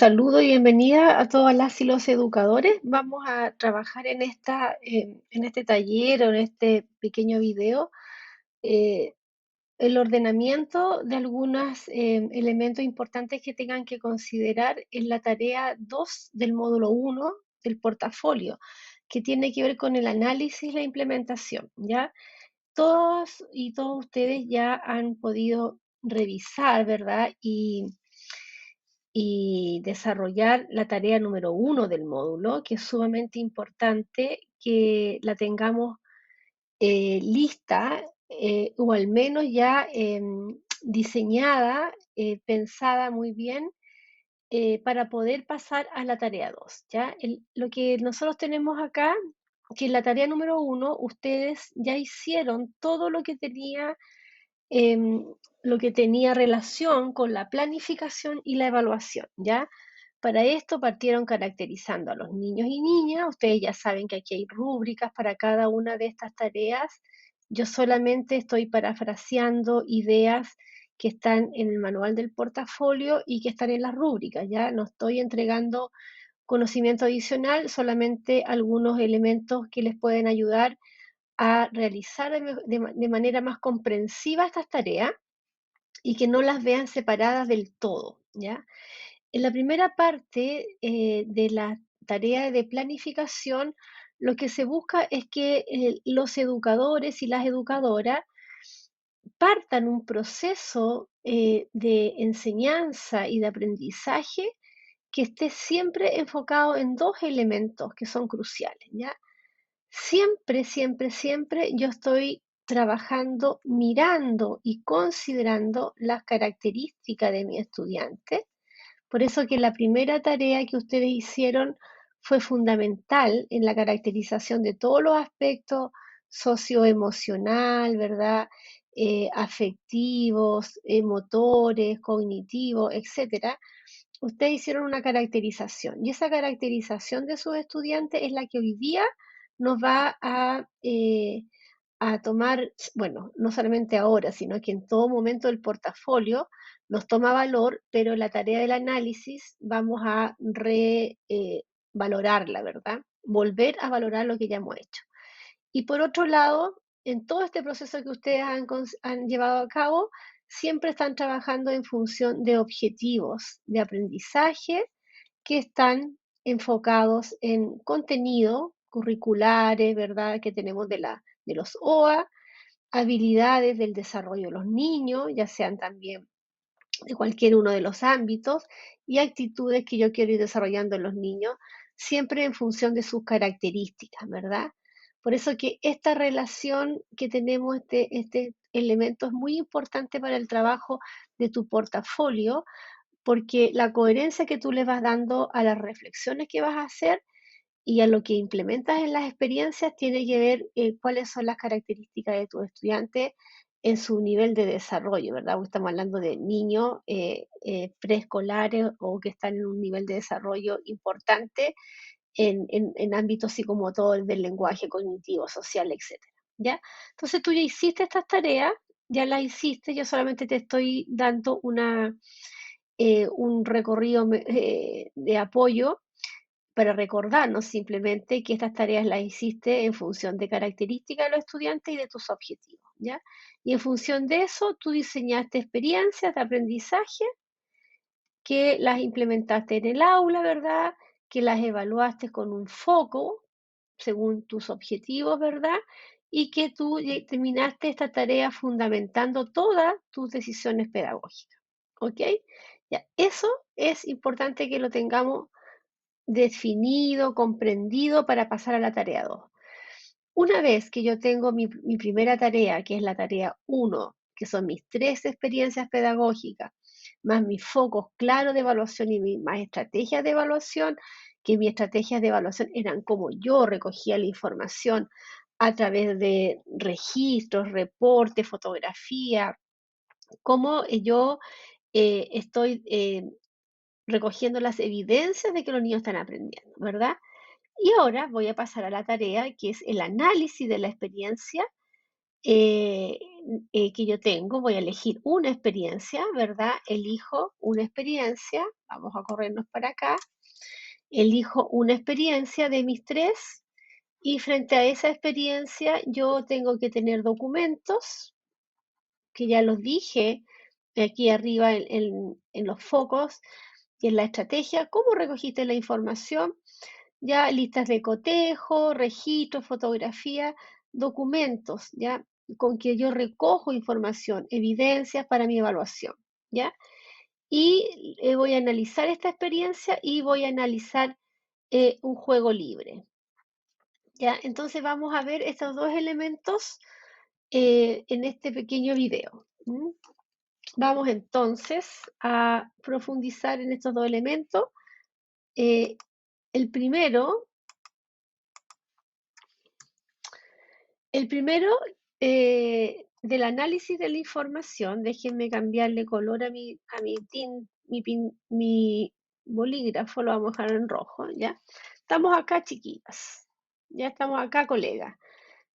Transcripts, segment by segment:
Saludo y bienvenida a todas las y los educadores. Vamos a trabajar en este taller o en este pequeño video eh, el ordenamiento de algunos elementos importantes que tengan que considerar en la tarea 2 del módulo uno del portafolio, que tiene que ver con el análisis y la implementación, ¿ya? Todos y todos ustedes ya han podido revisar, ¿verdad? Y desarrollar la tarea número uno del módulo, que es sumamente importante que la tengamos lista o al menos ya diseñada, pensada muy bien para poder pasar a la tarea 2. ¿Ya? Lo que nosotros tenemos acá, que en la tarea número uno ustedes ya hicieron todo em, lo que tenía relación con la planificación y la evaluación, ¿ya? Para esto partieron caracterizando a los niños y niñas. Ustedes ya saben que aquí hay rúbricas para cada una de estas tareas. Yo solamente estoy parafraseando ideas que están en el manual del portafolio y que están en las rúbricas, ¿ya? No estoy entregando conocimiento adicional, solamente algunos elementos que les pueden ayudar a realizar de manera más comprensiva estas tareas y que no las vean separadas del todo, ¿ya? En la primera parte de la tarea de planificación, lo que se busca es que los educadores y las educadoras partan un proceso de enseñanza y de aprendizaje que esté siempre enfocado en dos elementos que son cruciales, ¿ya? Siempre, siempre, siempre yo estoy trabajando, mirando y considerando las características de mi estudiante. Por eso que la primera tarea que ustedes hicieron fue fundamental en la caracterización de todos los aspectos socioemocional, ¿verdad? Afectivos, motores, cognitivos, etcétera. Ustedes hicieron una caracterización y esa caracterización de sus estudiantes es la que hoy día nos va a tomar, bueno, no solamente ahora, sino que en todo momento el portafolio nos toma valor, pero la tarea del análisis vamos a revalorarla, ¿verdad? Volver a valorar lo que ya hemos hecho. Y por otro lado, en todo este proceso que ustedes han llevado a cabo, siempre están trabajando en función de objetivos de aprendizaje que están enfocados en contenido curriculares, ¿verdad? Que tenemos de los OA, habilidades del desarrollo de los niños, ya sean también de cualquier uno de los ámbitos, y actitudes que yo quiero ir desarrollando en los niños, siempre en función de sus características, ¿verdad? Por eso que esta relación que tenemos, este elemento es muy importante para el trabajo de tu portafolio, porque la coherencia que tú le vas dando a las reflexiones que vas a hacer y a lo que implementas en las experiencias tiene que ver cuáles son las características de tus estudiantes en su nivel de desarrollo, ¿verdad? Porque estamos hablando de niños preescolares o que están en un nivel de desarrollo importante en ámbitos psicomotores, del lenguaje cognitivo, social, etcétera, ¿ya? Entonces tú ya hiciste estas tareas, ya las hiciste, yo solamente te estoy dando un recorrido de apoyo para recordarnos simplemente que estas tareas las hiciste en función de características de los estudiantes y de tus objetivos, ¿ya? Y en función de eso, tú diseñaste experiencias de aprendizaje que las implementaste en el aula, ¿verdad? Que las evaluaste con un foco según tus objetivos, ¿verdad? Y que tú terminaste esta tarea fundamentando todas tus decisiones pedagógicas, ¿ok? Ya, eso es importante que lo tengamos definido, comprendido para pasar a la tarea 2. Una vez que yo tengo mi primera tarea, que es la tarea uno, que son mis tres experiencias pedagógicas, más mis focos claros de evaluación y más estrategias de evaluación, que mis estrategias de evaluación eran como yo recogía la información a través de registros, reportes, fotografía, cómo yo estoy recogiendo las evidencias de que los niños están aprendiendo, ¿verdad? Y ahora voy a pasar a la tarea que es el análisis de la experiencia que yo tengo, voy a elegir una experiencia, ¿verdad? Elijo una experiencia, vamos a corrernos para acá, elijo una experiencia de mis tres y frente a esa experiencia yo tengo que tener documentos, que ya los dije aquí arriba en los focos y en la estrategia, cómo recogiste la información, ya listas de cotejo, registros, fotografía, documentos, ya con que yo recojo información, evidencias para mi evaluación, ¿ya? Y voy a analizar esta experiencia y voy a analizar un juego libre, ¿ya? Entonces vamos a ver estos dos elementos en este pequeño video. Vamos entonces a profundizar en estos dos elementos. Eh, el primero El primero, del análisis de la información, déjenme cambiarle color mi bolígrafo, lo vamos a dejar en rojo, ¿ya? Estamos acá, chiquillas, ya estamos acá, colegas.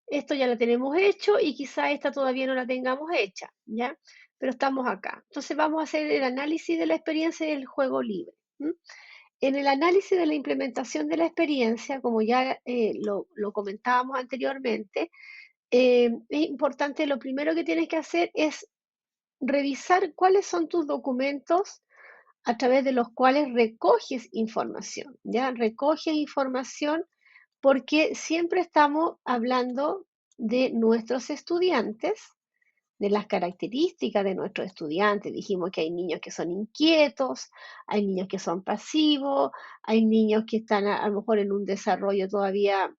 Esto ya lo tenemos hecho y quizá esta todavía no la tengamos hecha, ¿ya? Pero estamos acá. Entonces vamos a hacer el análisis de la experiencia del juego libre. En el análisis de la implementación de la experiencia, como ya lo comentábamos anteriormente, es importante, lo primero que tienes que hacer es revisar cuáles son tus documentos a través de los cuales recoges información, ¿ya? Recoges información porque siempre estamos hablando de nuestros estudiantes, de las características de nuestros estudiantes. Dijimos que hay niños que son inquietos, hay niños que son pasivos, hay niños que están a lo mejor en un desarrollo todavía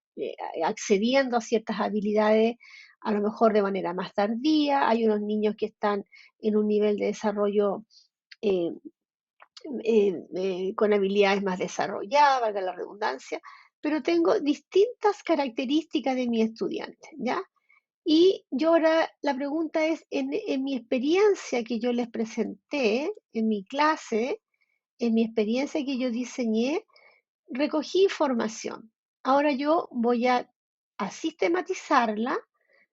accediendo a ciertas habilidades, a lo mejor de manera más tardía, hay unos niños que están en un nivel de desarrollo eh, con habilidades más desarrolladas, valga la redundancia, pero tengo distintas características de mi estudiante, ¿ya? Y yo ahora la pregunta es, en mi experiencia que yo les presenté, en mi clase, en mi experiencia que yo diseñé, recogí información. Ahora yo voy a sistematizarla,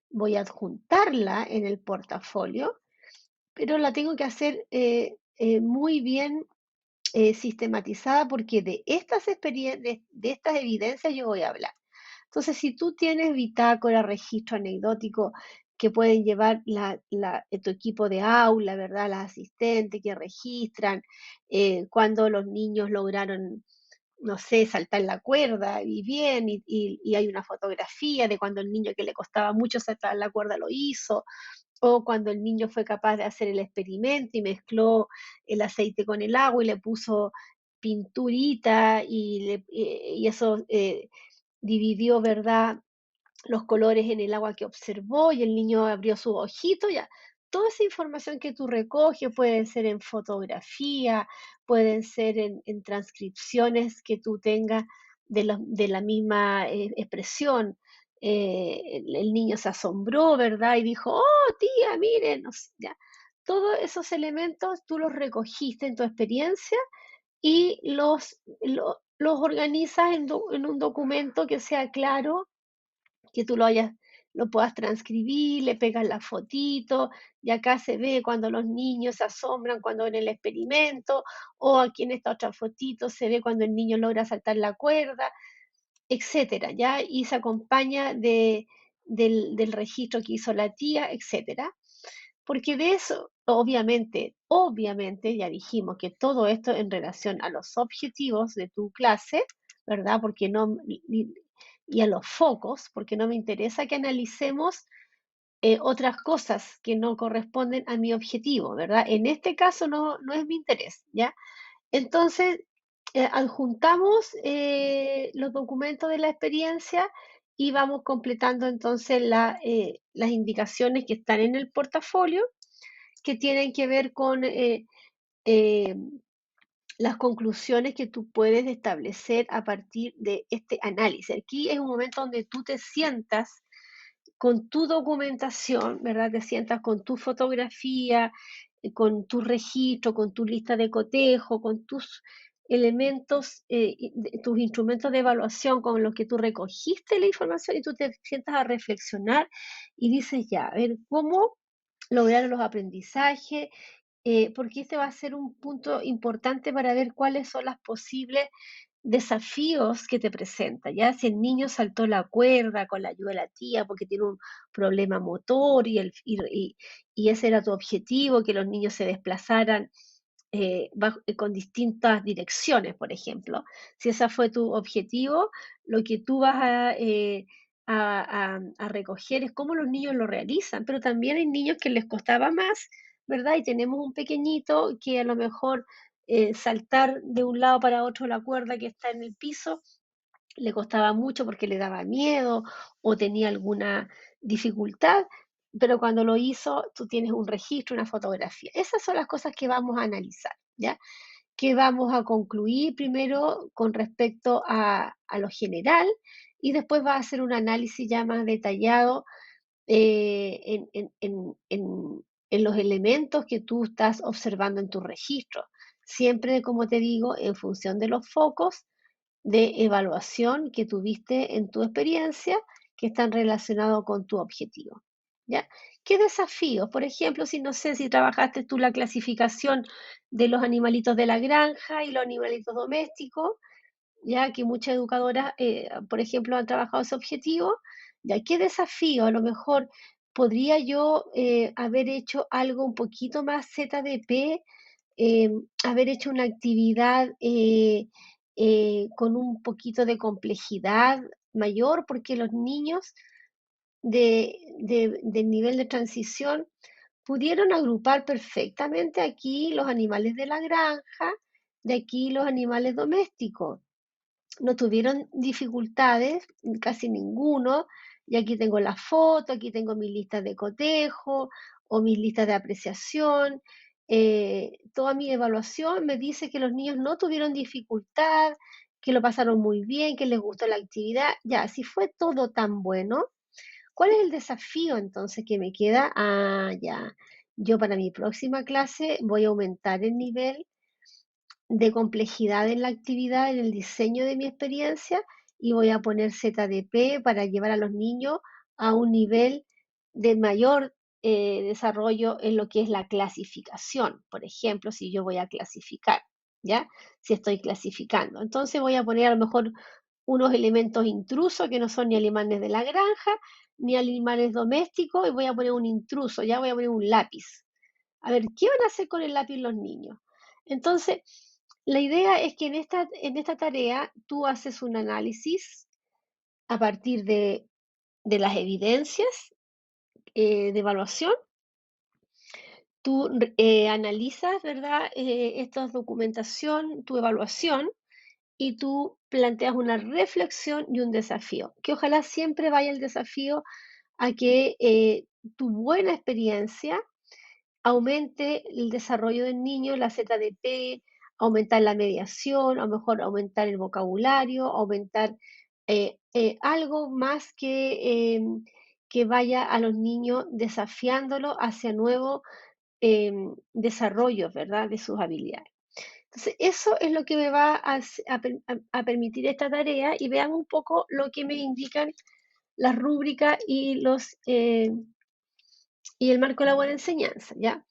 voy a adjuntarla en el portafolio, pero la tengo que hacer muy bien sistematizada porque de estas de estas evidencias yo voy a hablar. Entonces, si tú tienes bitácora, registro anecdótico que pueden llevar tu equipo de aula, ¿verdad? Las asistentes que registran cuando los niños lograron, no sé, saltar la cuerda y bien, y hay una fotografía de cuando el niño que le costaba mucho saltar la cuerda lo hizo, o cuando el niño fue capaz de hacer el experimento y mezcló el aceite con el agua y le puso pinturita y eso dividió, ¿verdad?, los colores en el agua que observó y el niño abrió sus ojitos, ya. Toda esa información que tú recoges puede ser en fotografía, pueden ser en transcripciones que tú tengas de la misma expresión. El niño se asombró, ¿verdad? Y dijo, oh, tía, miren, no sé, ya. Todos esos elementos tú los recogiste en tu experiencia y los organizas en un documento que sea claro, que tú lo puedas transcribir, le pegas la fotito, y acá se ve cuando los niños se asombran cuando ven el experimento, o aquí en esta otra fotito se ve cuando el niño logra saltar la cuerda, etcétera, ¿ya? Y se acompaña del registro que hizo la tía, etcétera. Porque de eso, obviamente, ya dijimos que todo esto en relación a los objetivos de tu clase, ¿verdad? Porque no, y a los focos, porque no me interesa que analicemos otras cosas que no corresponden a mi objetivo, ¿verdad? En este caso no es mi interés, ¿ya? Entonces, adjuntamos los documentos de la experiencia y vamos completando entonces las indicaciones que están en el portafolio que tienen que ver con eh, las conclusiones que tú puedes establecer a partir de este análisis. Aquí es un momento donde tú te sientas con tu documentación, ¿verdad? Te sientas con tu fotografía, con tu registro, con tu lista de cotejo, con tus elementos, tus instrumentos de evaluación con los que tú recogiste la información y tú te sientas a reflexionar y dices, ya, a ver, ¿cómo lograron los aprendizajes, porque este va a ser un punto importante para ver cuáles son las posibles desafíos que te presenta, ya si el niño saltó la cuerda con la ayuda de la tía porque tiene un problema motor y ese era tu objetivo, que los niños se desplazaran con distintas direcciones, por ejemplo. Si ese fue tu objetivo, lo que tú vas a recoger es cómo los niños lo realizan, pero también hay niños que les costaba más, ¿verdad? Y tenemos un pequeñito que a lo mejor saltar de un lado para otro la cuerda que está en el piso le costaba mucho porque le daba miedo o tenía alguna dificultad, pero cuando lo hizo, tú tienes un registro, una fotografía. Esas son las cosas que vamos a analizar, ¿ya? Que vamos a concluir primero con respecto a lo general y después va a hacer un análisis ya más detallado en los elementos que tú estás observando en tu registro. Siempre, como te digo, en función de los focos de evaluación que tuviste en tu experiencia que están relacionados con tu objetivo. ¿Ya? ¿Qué desafíos? Por ejemplo, si no sé si trabajaste tú la clasificación de los animalitos de la granja y los animalitos domésticos, ya que muchas educadoras, por ejemplo, han trabajado ese objetivo, ya qué desafío, a lo mejor podría yo haber hecho algo un poquito más ZDP, haber hecho una actividad con un poquito de complejidad mayor, porque los niños del nivel de transición pudieron agrupar perfectamente aquí los animales de la granja, de aquí los animales domésticos no tuvieron dificultades, casi ninguno, y aquí tengo la foto, aquí tengo mis listas de cotejo o mis listas de apreciación. Toda mi evaluación me dice que los niños no tuvieron dificultad, que lo pasaron muy bien, que les gustó la actividad. Ya, si fue todo tan bueno, ¿cuál es el desafío entonces que me queda? Ah, ya, yo para mi próxima clase voy a aumentar el nivel de complejidad en la actividad, en el diseño de mi experiencia y voy a poner ZDP para llevar a los niños a un nivel de mayor desarrollo en lo que es la clasificación. Por ejemplo, si yo voy a clasificar, ¿ya? Si estoy clasificando. Entonces voy a poner a lo mejor unos elementos intrusos que no son ni animales de la granja, ni animales domésticos, y voy a poner un intruso, ya voy a poner un lápiz. A ver, ¿qué van a hacer con el lápiz los niños? Entonces, la idea es que en esta tarea tú haces un análisis a partir de las evidencias de evaluación, tú analizas, ¿verdad? Esta documentación, tu evaluación, y tú planteas una reflexión y un desafío, que ojalá siempre vaya el desafío a que tu buena experiencia aumente el desarrollo del niño, la ZDP, aumentar la mediación, a lo mejor aumentar el vocabulario, aumentar algo más que vaya a los niños desafiándolos hacia nuevos desarrollos, ¿verdad?, de sus habilidades. Entonces, eso es lo que me va a permitir esta tarea y vean un poco lo que me indican las rúbricas y el marco de la buena enseñanza, ¿ya?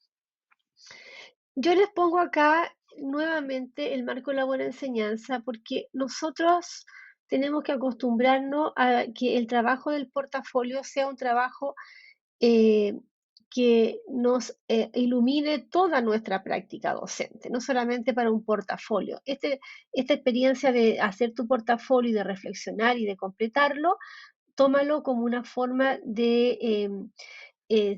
Yo les pongo acá nuevamente el marco de la buena enseñanza porque nosotros tenemos que acostumbrarnos a que el trabajo del portafolio sea un trabajo eh, que nos ilumine toda nuestra práctica docente, no solamente para un portafolio. Esta experiencia de hacer tu portafolio y de reflexionar y de completarlo, tómalo como una forma de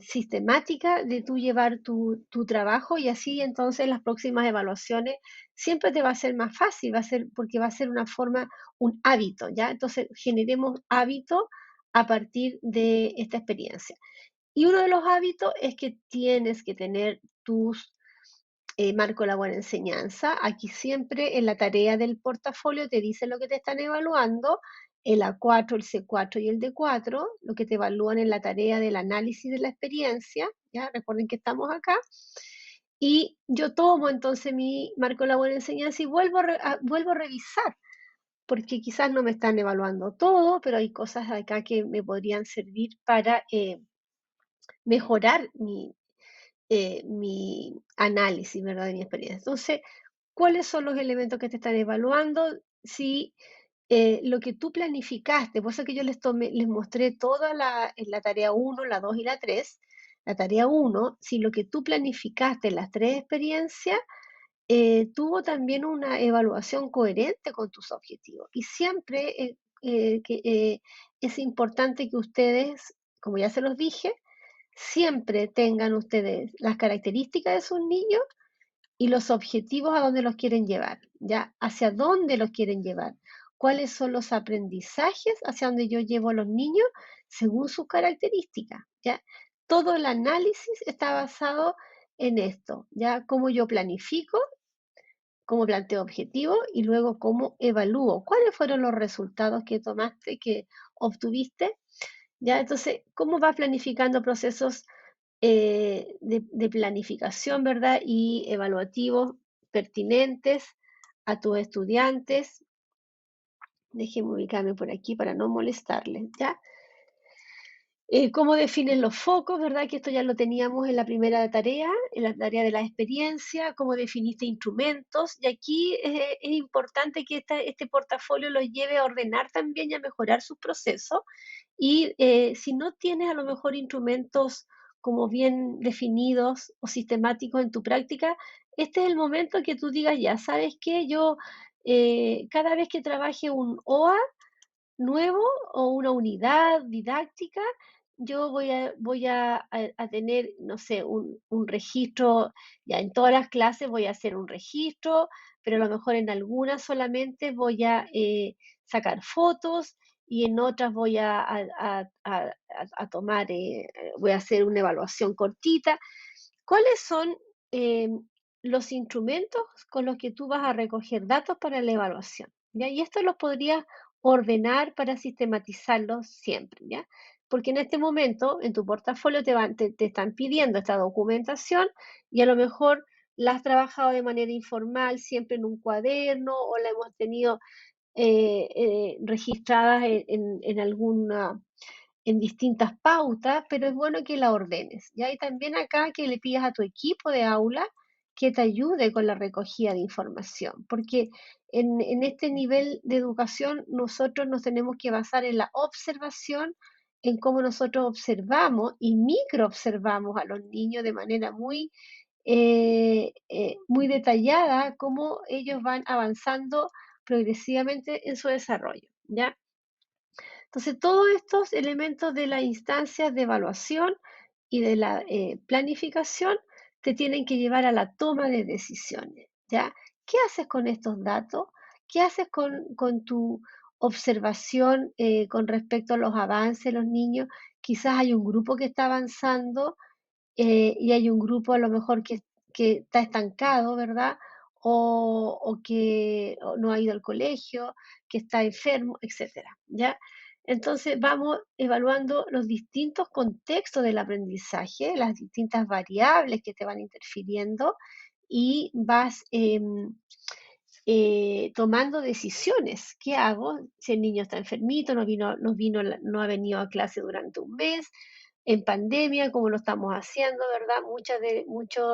sistemática de tú llevar tu trabajo y así entonces las próximas evaluaciones siempre te va a ser más fácil, va a ser porque va a ser una forma, un hábito, ¿ya? Entonces generemos hábito a partir de esta experiencia. Y uno de los hábitos es que tienes que tener tus marco de la buena enseñanza. Aquí siempre en la tarea del portafolio te dice lo que te están evaluando, el A4, el C4 y el D4, lo que te evalúan en la tarea del análisis de la experiencia, ¿ya? Recuerden que estamos acá. Y yo tomo entonces mi marco de la buena enseñanza y vuelvo a revisar, porque quizás no me están evaluando todo, pero hay cosas acá que me podrían servir para mejorar mi análisis, ¿verdad? De mi experiencia. Entonces, ¿cuáles son los elementos que te están evaluando? Si lo que tú planificaste, por eso que yo les mostré toda la tarea uno, la 2 y la 3. La tarea uno, si lo que tú planificaste en las tres experiencias tuvo también una evaluación coherente con tus objetivos. Y siempre es importante que ustedes, como ya se los dije, siempre tengan ustedes las características de sus niños y los objetivos a dónde los quieren llevar, ¿ya? Hacia dónde los quieren llevar. ¿Cuáles son los aprendizajes hacia donde yo llevo a los niños según sus características, ¿ya? Todo el análisis está basado en esto, ¿ya? Cómo yo planifico, cómo planteo objetivos y luego cómo evalúo. ¿Cuáles fueron los resultados que tomaste, que obtuviste? ¿Ya? Entonces, ¿cómo vas planificando procesos de planificación, ¿verdad? Y evaluativos pertinentes a tus estudiantes? Déjenme ubicarme por aquí para no molestarles, ¿ya? ¿Cómo defines los focos, verdad? Que esto ya lo teníamos en la primera tarea, en la tarea de la experiencia, cómo definiste instrumentos. Y aquí es importante que este portafolio los lleve a ordenar también y a mejorar sus procesos. Y si no tienes a lo mejor instrumentos como bien definidos o sistemáticos en tu práctica, este es el momento que tú digas, ya, ¿sabes qué? Yo cada vez que trabaje un OA, nuevo o una unidad didáctica, yo voy a tener, no sé, un registro, ya en todas las clases voy a hacer un registro, pero a lo mejor en algunas solamente voy a sacar fotos y en otras voy a tomar, voy a hacer una evaluación cortita. ¿Cuáles son eh, los instrumentos con los que tú vas a recoger datos para la evaluación? ¿Ya? Y esto los podrías ordenar para sistematizarlos siempre, ¿ya? Porque en este momento en tu portafolio te están pidiendo esta documentación y a lo mejor la has trabajado de manera informal, siempre en un cuaderno o la hemos tenido registradas en alguna en distintas pautas, pero es bueno que la ordenes, ¿ya? Y también acá que le pidas a tu equipo de aula que te ayude con la recogida de información, porque en este nivel de educación nosotros nos tenemos que basar en la observación, en cómo nosotros observamos y microobservamos a los niños de manera muy detallada, cómo ellos van avanzando progresivamente en su desarrollo, ¿ya? Entonces, todos estos elementos de las instancias de evaluación y de la planificación te tienen que llevar a la toma de decisiones, ¿ya? ¿Qué haces con estos datos? ¿Qué haces con tu observación con respecto a los avances de los niños? Quizás hay un grupo que está avanzando y hay un grupo a lo mejor que está estancado, ¿verdad? O que no ha ido al colegio, que está enfermo, etcétera, ¿ya? Entonces vamos evaluando los distintos contextos del aprendizaje, las distintas variables que te van interfiriendo y vas tomando decisiones. ¿Qué hago? Si el niño está enfermito, no ha venido a clase durante un mes, en pandemia, como lo estamos haciendo, ¿verdad? Muchos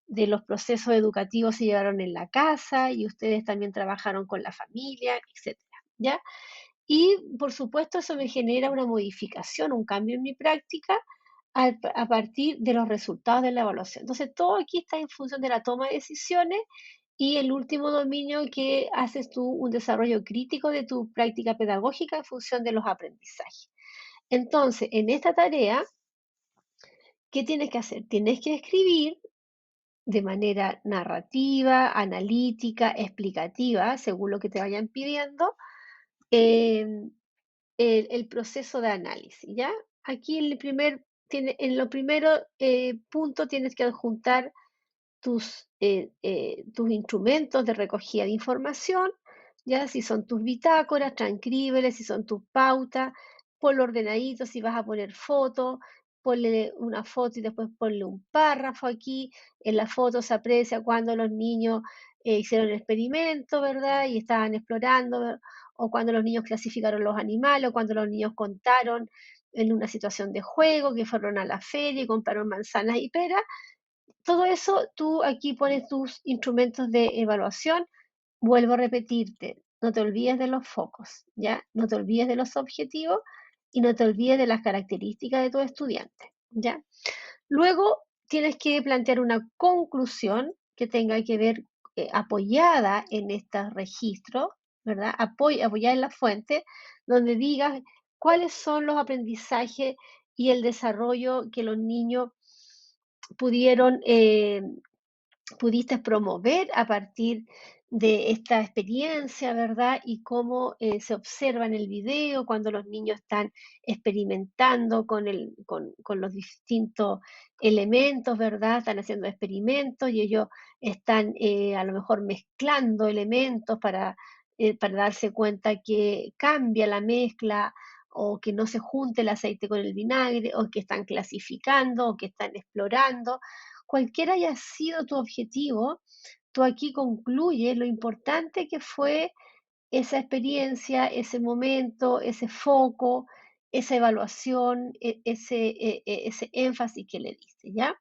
de los procesos educativos se llevaron en la casa y ustedes también trabajaron con la familia, etcétera, ¿ya? Y por supuesto eso me genera una modificación, un cambio en mi práctica a partir de los resultados de la evaluación. Entonces, todo aquí está en función de la toma de decisiones y el último dominio que haces tú un desarrollo crítico de tu práctica pedagógica en función de los aprendizajes. Entonces, en esta tarea, ¿qué tienes que hacer? Tienes que escribir de manera narrativa, analítica, explicativa, según lo que te vayan pidiendo, em, el proceso de análisis, ¿ya? Aquí en lo primero punto tienes que adjuntar tus instrumentos de recogida de información, ya si son tus bitácoras, transcríbeles, si son tus pautas, ponlo ordenadito, si vas a poner fotos, ponle una foto y después ponle un párrafo aquí. En la foto se aprecia cuando los niños hicieron el experimento, ¿verdad? Y estaban explorando, o cuando los niños clasificaron los animales, o cuando los niños contaron en una situación de juego, que fueron a la feria y compraron manzanas y peras. Todo eso, tú aquí pones tus instrumentos de evaluación. Vuelvo a repetirte, no te olvides de los focos, ¿ya? No te olvides de los objetivos y no te olvides de las características de tu estudiante, ¿ya? Luego tienes que plantear una conclusión que tenga que ver, apoyada en estos registros, ¿verdad? Apoyada en la fuente, donde digas cuáles son los aprendizajes y el desarrollo que los niños pudieron, pudiste promover a partir de esta experiencia, ¿verdad? Y cómo se observa en el video cuando los niños están experimentando con los distintos elementos, ¿verdad? Están haciendo experimentos y ellos están a lo mejor mezclando elementos para darse cuenta que cambia la mezcla o que no se junte el aceite con el vinagre, o que están clasificando, o que están explorando. Cualquiera haya sido tu objetivo, tú aquí concluyes lo importante que fue esa experiencia, ese momento, ese foco, esa evaluación, ese énfasis que le diste, ¿ya?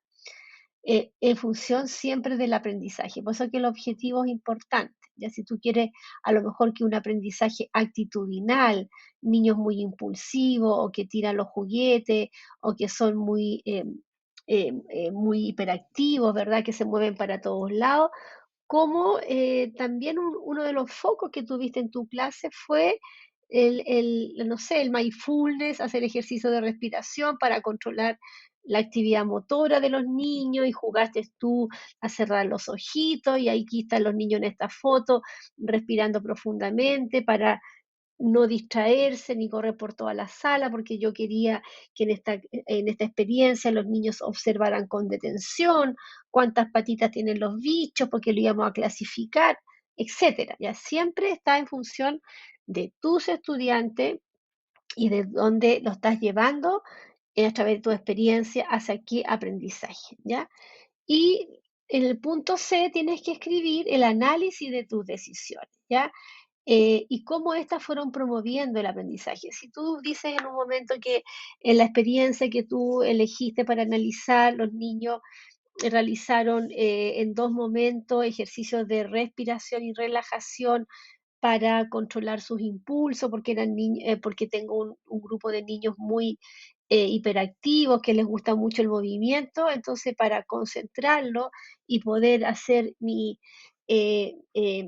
En función siempre del aprendizaje. Por eso que el objetivo es importante. Ya si tú quieres a lo mejor que un aprendizaje actitudinal, niños muy impulsivos o que tiran los juguetes o que son muy hiperactivos, ¿verdad? Que se mueven para todos lados, como también uno de los focos que tuviste en tu clase fue no sé, el mindfulness, hacer ejercicio de respiración para controlar la actividad motora de los niños y jugaste tú a cerrar los ojitos y aquí están los niños en esta foto respirando profundamente para no distraerse ni correr por toda la sala, porque yo quería que en esta experiencia los niños observaran con detención cuántas patitas tienen los bichos, porque lo íbamos a clasificar, etcétera. Ya siempre está en función de tus estudiantes y de dónde lo estás llevando a través de tu experiencia hacia qué aprendizaje, ¿ya? Y en el punto C tienes que escribir el análisis de tus decisiones, ¿ya? Y cómo estas fueron promoviendo el aprendizaje. Si tú dices en un momento que en la experiencia que tú elegiste para analizar, los niños realizaron en 2 momentos ejercicios de respiración y relajación para controlar sus impulsos, porque tengo un grupo de niños muy hiperactivos que les gusta mucho el movimiento, entonces para concentrarlo y poder hacer eh, eh,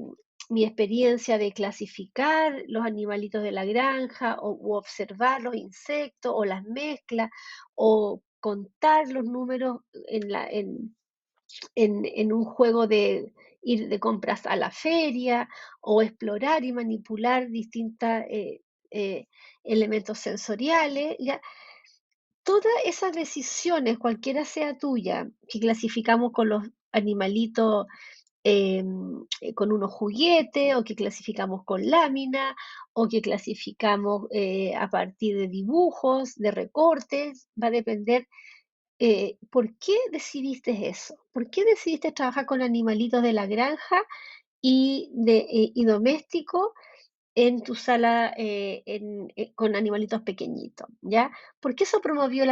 mi experiencia de clasificar los animalitos de la granja u observar los insectos o las mezclas o contar los números en un juego de ir de compras a la feria o explorar y manipular distintos elementos sensoriales, ¿ya? Todas esas decisiones, cualquiera sea tuya, que clasificamos con los animalitos con unos juguetes, o que clasificamos con lámina, o que clasificamos a partir de dibujos, de recortes, va a depender. ¿Por qué decidiste eso? ¿Por qué decidiste trabajar con animalitos de la granja y domésticos en tu sala con animalitos pequeñitos? ¿Ya? ¿Por qué eso promovió el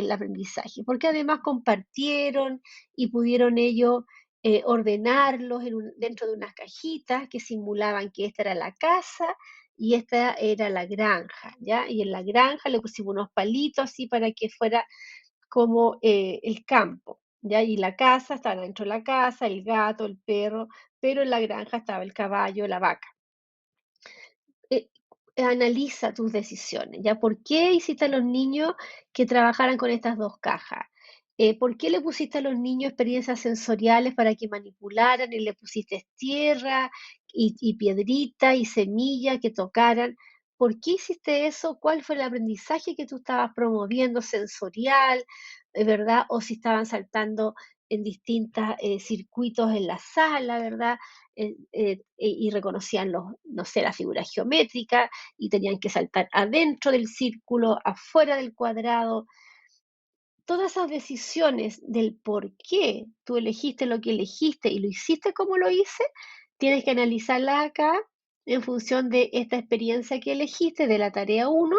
aprendizaje? Porque además compartieron y pudieron ellos ordenarlos dentro de unas cajitas que simulaban que esta era la casa y esta era la granja, ¿ya? Y en la granja le pusimos unos palitos así para que fuera como el campo, ¿ya? Y la casa estaba dentro de la casa, el gato, el perro, pero en la granja estaba el caballo, la vaca. Eh, Analiza tus decisiones, ¿ya? ¿Por qué hiciste a los niños que trabajaran con estas 2 cajas? ¿Por qué le pusiste a los niños experiencias sensoriales para que manipularan y le pusiste tierra y piedrita y semilla que tocaran? ¿Por qué hiciste eso? ¿Cuál fue el aprendizaje que tú estabas promoviendo sensorial, verdad? O si estaban saltando en distintos circuitos en la sala, ¿verdad? Y reconocían no sé, la figura geométrica y tenían que saltar adentro del círculo, afuera del cuadrado. Todas esas decisiones del por qué tú elegiste lo que elegiste y lo hiciste como lo hice, tienes que analizarlas acá en función de esta experiencia que elegiste de la tarea 1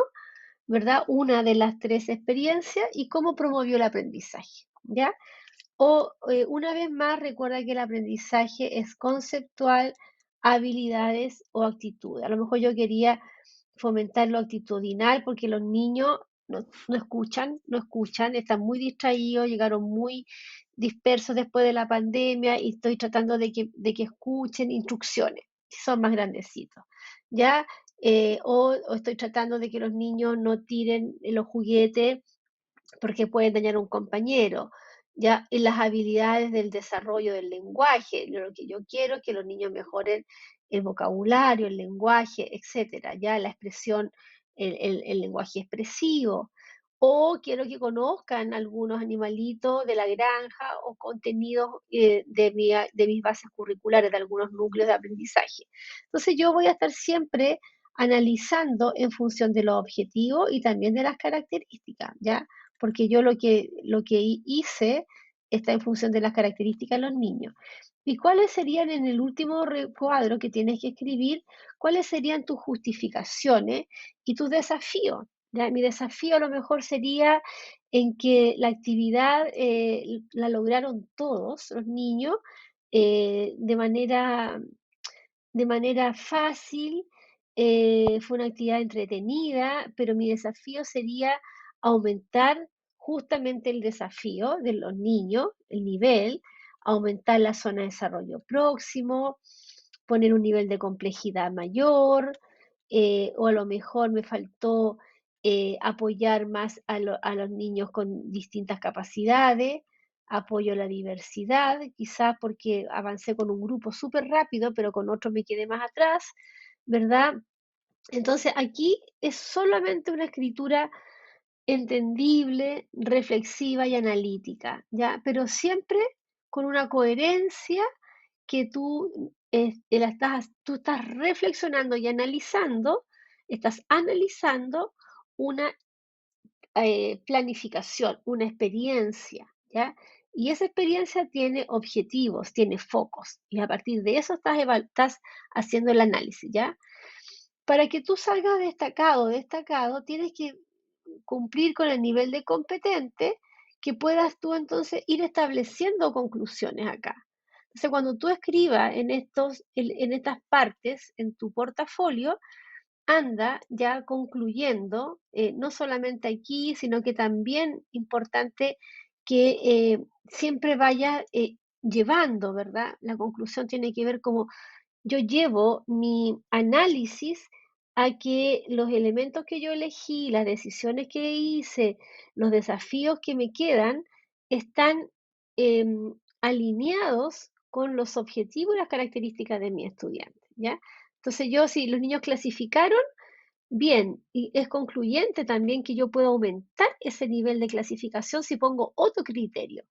¿verdad? Una de las tres experiencias y cómo promovió el aprendizaje, ¿ya? O una vez más, recuerda que el aprendizaje es conceptual, habilidades o actitudes. A lo mejor yo quería fomentar lo actitudinal porque los niños no escuchan, están muy distraídos, llegaron muy dispersos después de la pandemia y estoy tratando de que escuchen instrucciones, si son más grandecitos, ¿ya? O estoy tratando de que los niños no tiren los juguetes porque pueden dañar a un compañero. Ya en las habilidades del desarrollo del lenguaje, lo que yo quiero es que los niños mejoren el vocabulario, el lenguaje, etcétera, ya la expresión, el lenguaje expresivo. O quiero que conozcan algunos animalitos de la granja o contenidos de mis bases curriculares, de algunos núcleos de aprendizaje. Entonces yo voy a estar siempre analizando en función de los objetivos y también de las características, ¿ya? Porque yo lo que hice está en función de las características de los niños. ¿Y cuáles serían en el último cuadro que tienes que escribir? ¿Cuáles serían tus justificaciones y tus desafíos? ¿Ya? Mi desafío a lo mejor sería en que la actividad la lograron todos los niños de manera fácil, fue una actividad entretenida, pero mi desafío sería aumentar justamente el desafío de los niños, el nivel, aumentar la zona de desarrollo próximo, poner un nivel de complejidad mayor, o a lo mejor me faltó apoyar más a los niños con distintas capacidades, apoyo a la diversidad, quizás porque avancé con un grupo súper rápido, pero con otro me quedé más atrás, ¿verdad? Entonces aquí es solamente una escritura entendible, reflexiva y analítica, ¿ya? Pero siempre con una coherencia que tú estás reflexionando y analizando, estás analizando una planificación, una experiencia, ¿ya? Y esa experiencia tiene objetivos, tiene focos, y a partir de eso estás haciendo el análisis, ¿ya? Para que tú salgas destacado, tienes que cumplir con el nivel de competente que puedas tú entonces ir estableciendo conclusiones acá. Entonces, cuando tú escribas en estas partes, en tu portafolio, anda ya concluyendo, no solamente aquí, sino que también importante que siempre vaya llevando, ¿verdad? La conclusión tiene que ver como yo llevo mi análisis a que los elementos que yo elegí, las decisiones que hice, los desafíos que me quedan, están alineados con los objetivos y las características de mi estudiante, ¿ya? Entonces yo, si los niños clasificaron, bien, y es concluyente también que yo puedo aumentar ese nivel de clasificación si pongo otro criterio.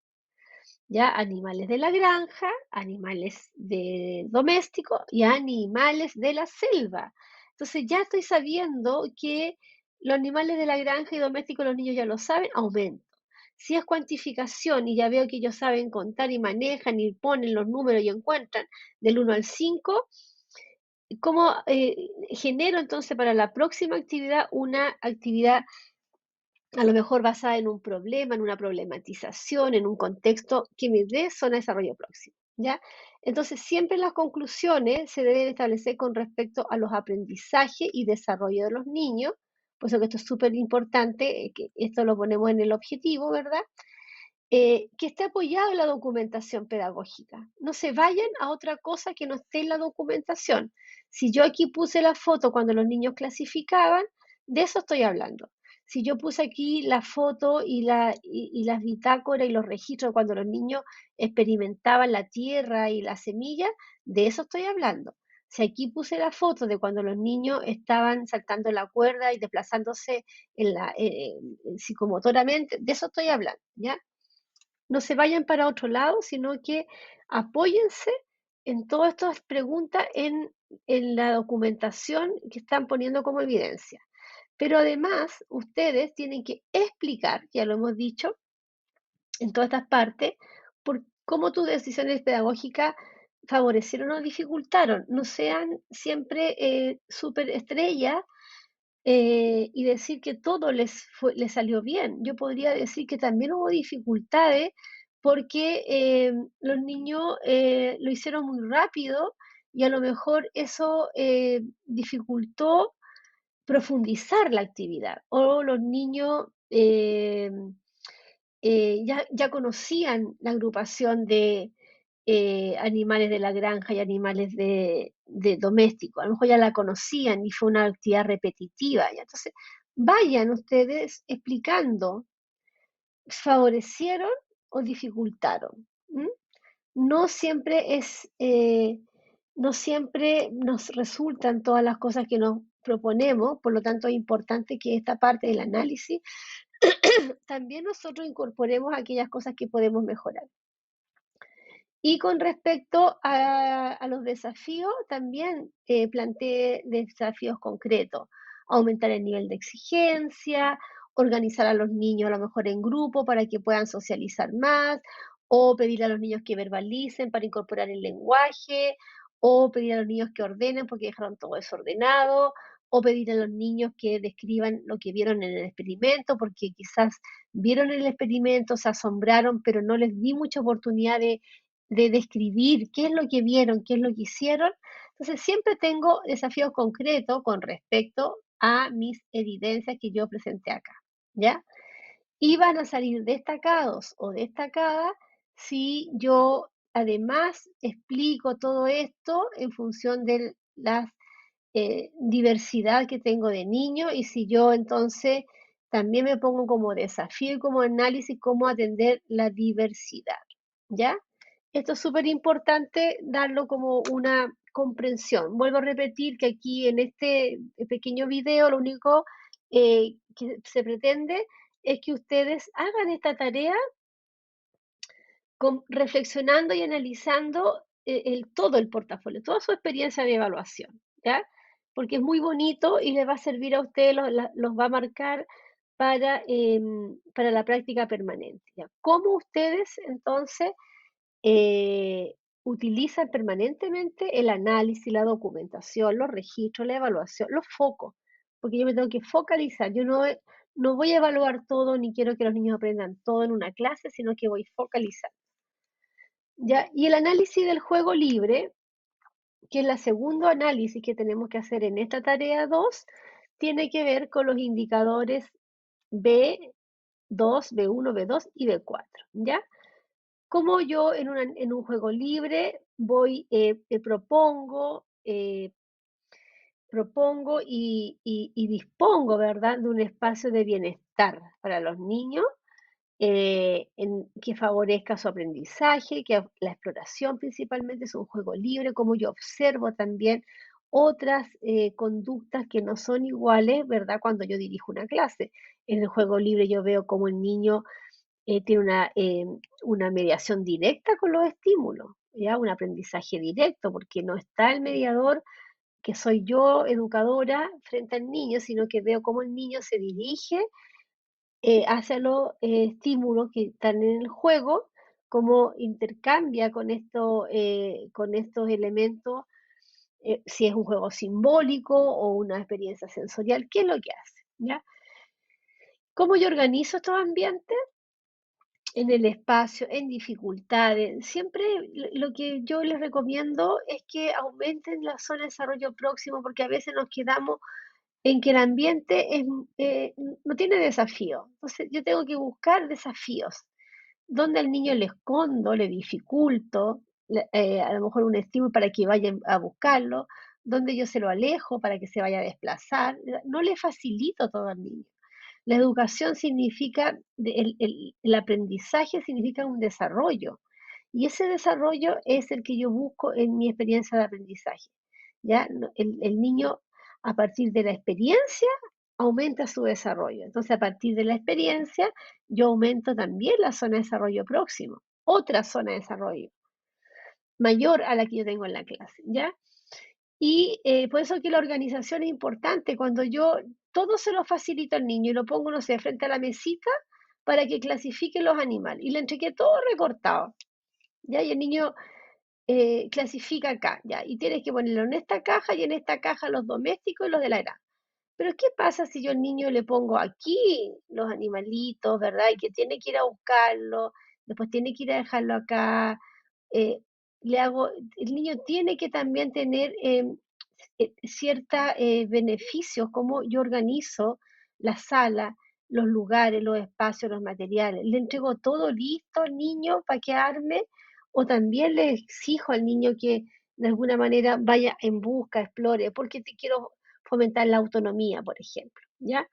Ya animales de la granja, animales de domésticos y animales de la selva. Entonces ya estoy sabiendo que los animales de la granja y domésticos los niños ya lo saben, aumento. Si es cuantificación y ya veo que ellos saben contar y manejan y ponen los números y encuentran del 1 al 5, ¿cómo genero entonces para la próxima actividad una actividad a lo mejor basada en un problema, en una problematización, en un contexto que me dé zona de desarrollo próximo, ¿ya? Entonces, siempre las conclusiones se deben establecer con respecto a los aprendizajes y desarrollo de los niños, por eso que esto es súper importante, que esto lo ponemos en el objetivo, ¿verdad? Que esté apoyado en la documentación pedagógica. No se vayan a otra cosa que no esté en la documentación. Si yo aquí puse la foto cuando los niños clasificaban, de eso estoy hablando. Si yo puse aquí la foto y las bitácoras y los registros cuando los niños experimentaban la tierra y la semilla, de eso estoy hablando. Si aquí puse la foto de cuando los niños estaban saltando la cuerda y desplazándose psicomotoramente, de eso estoy hablando, ¿ya? No se vayan para otro lado, sino que apóyense en todas estas preguntas en la documentación que están poniendo como evidencia. Pero además, ustedes tienen que explicar, ya lo hemos dicho en todas estas partes, por cómo tus decisiones pedagógicas favorecieron o dificultaron. No sean siempre súper estrellas y decir que todo les salió bien. Yo podría decir que también hubo dificultades porque los niños lo hicieron muy rápido y a lo mejor eso dificultó profundizar la actividad. O los niños ya conocían la agrupación de animales de la granja y animales de domésticos. A lo mejor ya la conocían y fue una actividad repetitiva. Ya. Entonces, vayan ustedes explicando, ¿favorecieron o dificultaron? ¿M? No siempre no siempre nos resultan todas las cosas que nos proponemos, por lo tanto es importante que esta parte del análisis también nosotros incorporemos aquellas cosas que podemos mejorar. Y con respecto a los desafíos, también planteé desafíos concretos, aumentar el nivel de exigencia, organizar a los niños a lo mejor en grupo para que puedan socializar más, o pedir a los niños que verbalicen para incorporar el lenguaje, o pedir a los niños que ordenen porque dejaron todo desordenado, o pedir a los niños que describan lo que vieron en el experimento, porque quizás vieron el experimento, se asombraron, pero no les di mucha oportunidad de describir qué es lo que vieron, qué es lo que hicieron. Entonces, siempre tengo desafíos concretos con respecto a mis evidencias que yo presenté acá, ¿ya? Y van a salir destacados o destacadas si yo además explico todo esto en función de la diversidad que tengo de niños y si yo entonces también me pongo como desafío y como análisis cómo atender la diversidad, ¿ya? Esto es súper importante darlo como una comprensión. Vuelvo a repetir que aquí en este pequeño video lo único que se pretende es que ustedes hagan esta tarea reflexionando y analizando todo el portafolio, toda su experiencia de evaluación, ¿ya? Porque es muy bonito y les va a servir a ustedes, los va a marcar para la práctica permanente, ¿ya? ¿Cómo ustedes entonces eh, utilizan permanentemente el análisis, la documentación, los registros, la evaluación, los focos? Porque yo me tengo que focalizar, yo no voy a evaluar todo ni quiero que los niños aprendan todo en una clase, sino que voy a focalizar. ¿Ya? Y el análisis del juego libre, que es el segundo análisis que tenemos que hacer en esta tarea 2, tiene que ver con los indicadores B2, B1, B2 y B4, ¿ya? Como yo en un juego libre voy, propongo y dispongo, ¿verdad?, de un espacio de bienestar para los niños que favorezca su aprendizaje, que la exploración principalmente es un juego libre, como yo observo también otras conductas que no son iguales, ¿verdad? Cuando yo dirijo una clase. En el juego libre yo veo cómo el niño tiene una mediación directa con los estímulos, ¿ya? Un aprendizaje directo, porque no está el mediador que soy yo, educadora, frente al niño, sino que veo cómo el niño se dirige hacia los estímulos que están en el juego, cómo intercambia con estos elementos, si es un juego simbólico o una experiencia sensorial, qué es lo que hace, ¿ya? ¿Cómo yo organizo estos ambientes? En el espacio, en dificultades. Siempre lo que yo les recomiendo es que aumenten la zona de desarrollo próximo, porque a veces nos quedamos en que el ambiente no tiene desafío. Entonces, yo tengo que buscar desafíos, donde al niño le escondo, le dificulto, a lo mejor un estímulo para que vaya a buscarlo, donde yo se lo alejo para que se vaya a desplazar. No le facilito todo al niño. La educación significa, el aprendizaje significa un desarrollo. Y ese desarrollo es el que yo busco en mi experiencia de aprendizaje. ¿Ya? El niño, a partir de la experiencia, aumenta su desarrollo. Entonces, a partir de la experiencia, yo aumento también la zona de desarrollo próximo, otra zona de desarrollo mayor a la que yo tengo en la clase. ¿Ya? Y por eso que la organización es importante. Cuando yo todo se lo facilito al niño y lo pongo, no sé, frente a la mesita para que clasifique los animales. Y le entregué todo recortado. ¿Ya? Y el niño clasifica acá. ¿Ya? Y tienes que ponerlo en esta caja y en esta caja los domésticos y los de la granja. Pero ¿qué pasa si yo al niño le pongo aquí los animalitos, ¿verdad? Y que tiene que ir a buscarlo, después tiene que ir a dejarlo acá. eh, le hago, el niño tiene que también tener ciertos beneficios, como yo organizo la sala, los lugares, los espacios, los materiales. Le entrego todo listo al niño para que arme, o también le exijo al niño que de alguna manera vaya en busca, explore, porque te quiero fomentar la autonomía, por ejemplo, ¿ya?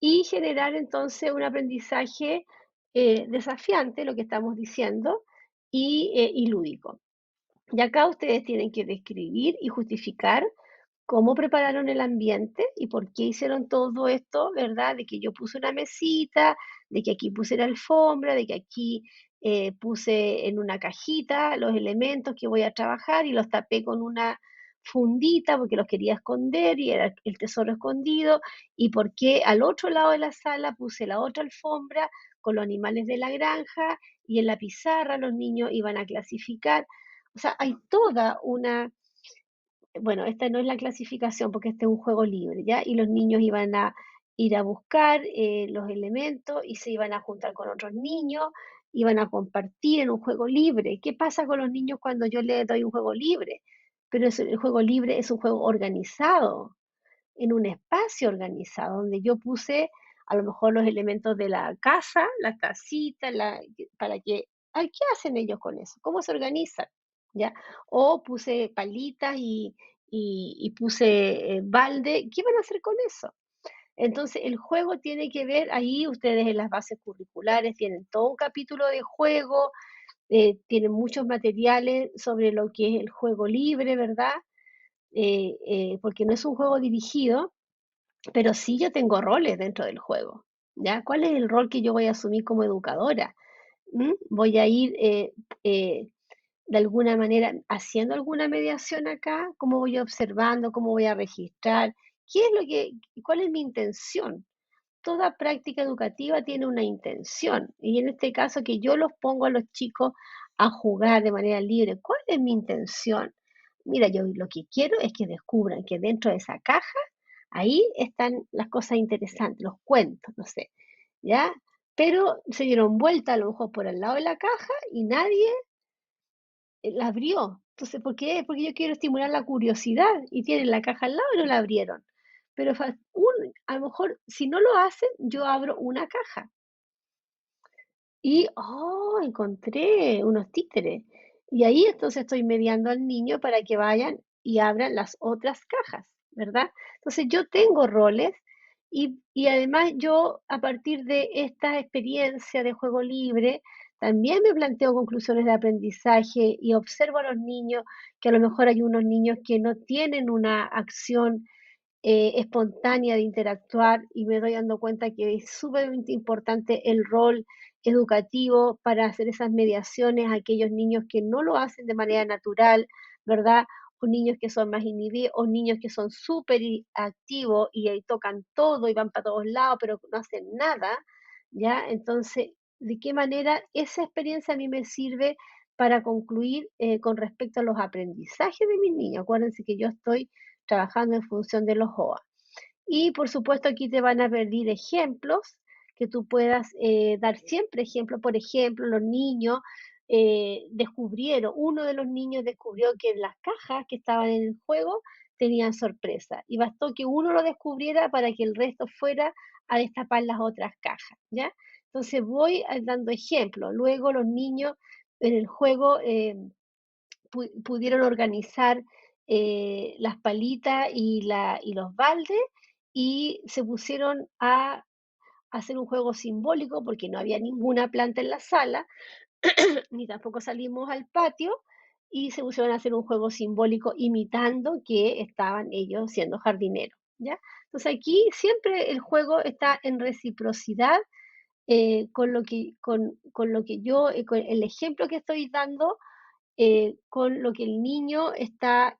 Y generar entonces un aprendizaje desafiante, lo que estamos diciendo, y lúdico. Y acá ustedes tienen que describir y justificar cómo prepararon el ambiente y por qué hicieron todo esto, ¿verdad? De que yo puse una mesita, de que aquí puse la alfombra, de que aquí puse en una cajita los elementos que voy a trabajar y los tapé con una fundita porque los quería esconder y era el tesoro escondido, y por qué al otro lado de la sala puse la otra alfombra con los animales de la granja, y en la pizarra los niños iban a clasificar. O sea, hay toda una, bueno, esta no es la clasificación porque este es un juego libre, ¿ya? Y los niños iban a ir a buscar los elementos y se iban a juntar con otros niños, iban a compartir en un juego libre. ¿Qué pasa con los niños cuando yo les doy un juego libre? Pero el juego libre es un juego organizado, en un espacio organizado, donde yo puse a lo mejor los elementos de la casa, la casita, para que, ay, ¿qué hacen ellos con eso? ¿Cómo se organizan? ¿Ya? O puse palitas y puse balde, ¿qué van a hacer con eso? Entonces, el juego tiene que ver, ahí ustedes en las bases curriculares tienen todo un capítulo de juego, tienen muchos materiales sobre lo que es el juego libre, ¿verdad? Porque no es un juego dirigido, pero sí yo tengo roles dentro del juego, ¿ya? ¿Cuál es el rol que yo voy a asumir como educadora? Voy a ir eh, de alguna manera haciendo alguna mediación acá, cómo voy observando, cómo voy a registrar, qué es lo que, cuál es mi intención. Toda práctica educativa tiene una intención, y en este caso que yo los pongo a los chicos a jugar de manera libre. ¿Cuál es mi intención? Mira, yo lo que quiero es que descubran que dentro de esa caja, ahí están las cosas interesantes, los cuentos, no sé, ¿ya? Pero se dieron vuelta a lo mejor por al lado de la caja y nadie la abrió. Entonces, ¿por qué? Porque yo quiero estimular la curiosidad y tienen la caja al lado y no la abrieron. Pero a lo mejor, si no lo hacen, yo abro una caja y, oh, encontré unos títeres. Y ahí entonces estoy mediando al niño para que vayan y abran las otras cajas, ¿verdad? Entonces yo tengo roles y además yo a partir de esta experiencia de juego libre, también me planteo conclusiones de aprendizaje y observo a los niños que a lo mejor hay unos niños que no tienen una acción espontánea de interactuar, y me doy dando cuenta que es sumamente importante el rol educativo para hacer esas mediaciones a aquellos niños que no lo hacen de manera natural, ¿verdad? O niños que son más inhibidos, o niños que son súper activos y ahí tocan todo y van para todos lados, pero no hacen nada, ¿ya? Entonces, ¿de qué manera esa experiencia a mí me sirve para concluir con respecto a los aprendizajes de mis niños? Acuérdense que yo estoy trabajando en función de los OA. Y por supuesto aquí te van a pedir ejemplos que tú puedas dar siempre ejemplos. Por ejemplo, los niños uno de los niños descubrió que en las cajas que estaban en el juego tenían sorpresa, y bastó que uno lo descubriera para que el resto fuera a destapar las otras cajas, ¿ya? Entonces voy dando ejemplos. Luego los niños en el juego pudieron organizar las palitas y los baldes, y se pusieron a hacer un juego simbólico porque no había ninguna planta en la sala, ni tampoco salimos al patio, y se pusieron a hacer un juego simbólico imitando que estaban ellos siendo jardineros, ¿ya? Entonces aquí siempre el juego está en reciprocidad con lo que yo, con el ejemplo que estoy dando, con lo que el niño está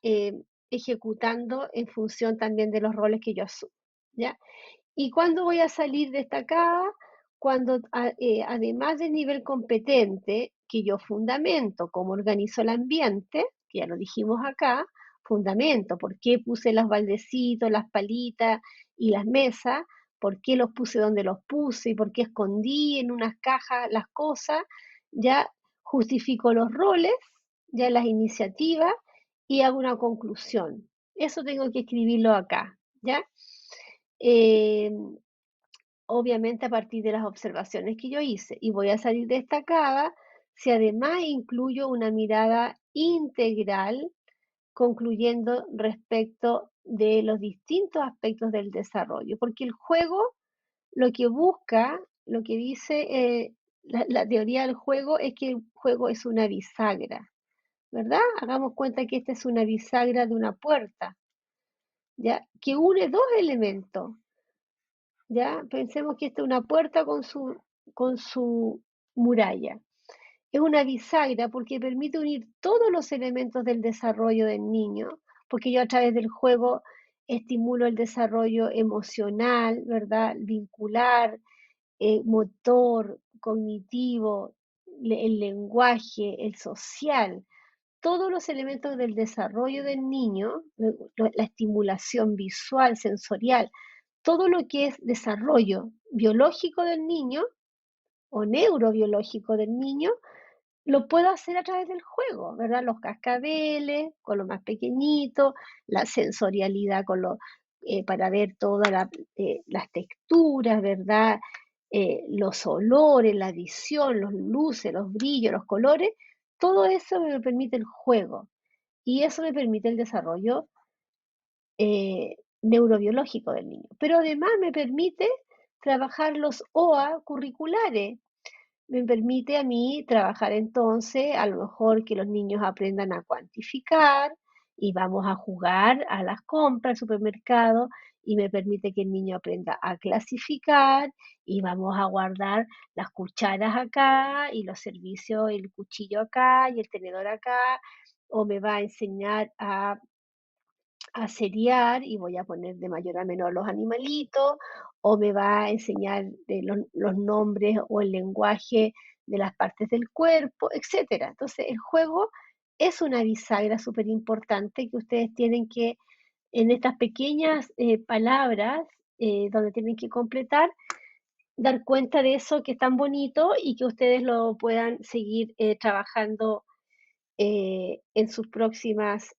ejecutando en función también de los roles que yo asumo, ¿ya? ¿Y cuándo voy a salir destacada? Cuando, además del nivel competente, que yo fundamento cómo organizo el ambiente, que ya lo dijimos acá, fundamento por qué puse los baldecitos, las palitas y las mesas, por qué los puse donde los puse y por qué escondí en unas cajas las cosas, ya justifico los roles, ya las iniciativas y hago una conclusión. Eso tengo que escribirlo acá, ¿ya? Eh, Obviamente a partir de las observaciones que yo hice y voy a salir destacada si además incluyo una mirada integral concluyendo respecto de los distintos aspectos del desarrollo, porque el juego lo que busca, lo que dice la teoría del juego es que el juego es una bisagra, ¿verdad? Hagamos cuenta que esta es una bisagra de una puerta, ¿ya? Que une dos elementos, ¿ya? Pensemos que esta es una puerta con su muralla. Es una bisagra porque permite unir todos los elementos del desarrollo del niño, porque yo a través del juego estimulo el desarrollo emocional, ¿verdad? Vincular, motor, cognitivo, el lenguaje, el social, todos los elementos del desarrollo del niño, la estimulación visual, sensorial, todo lo que es desarrollo biológico del niño o neurobiológico del niño, lo puedo hacer a través del juego, ¿verdad? Los cascabeles con lo más pequeñito, la sensorialidad para ver todas las texturas, ¿verdad? Los olores, la visión, los luces, los brillos, los colores, todo eso me lo permite el juego y eso me permite el desarrollo neurobiológico del niño. Pero además me permite trabajar los OA curriculares, me permite a mí trabajar entonces, a lo mejor que los niños aprendan a cuantificar y vamos a jugar a las compras al supermercado y me permite que el niño aprenda a clasificar y vamos a guardar las cucharas acá y los servicios, el cuchillo acá y el tenedor acá, o me va a enseñar a seriar y voy a poner de mayor a menor los animalitos, o me va a enseñar los nombres o el lenguaje de las partes del cuerpo, etcétera. Entonces, el juego es una bisagra súper importante que ustedes tienen que, en estas pequeñas palabras, donde tienen que completar, dar cuenta de eso que es tan bonito y que ustedes lo puedan seguir trabajando en sus próximas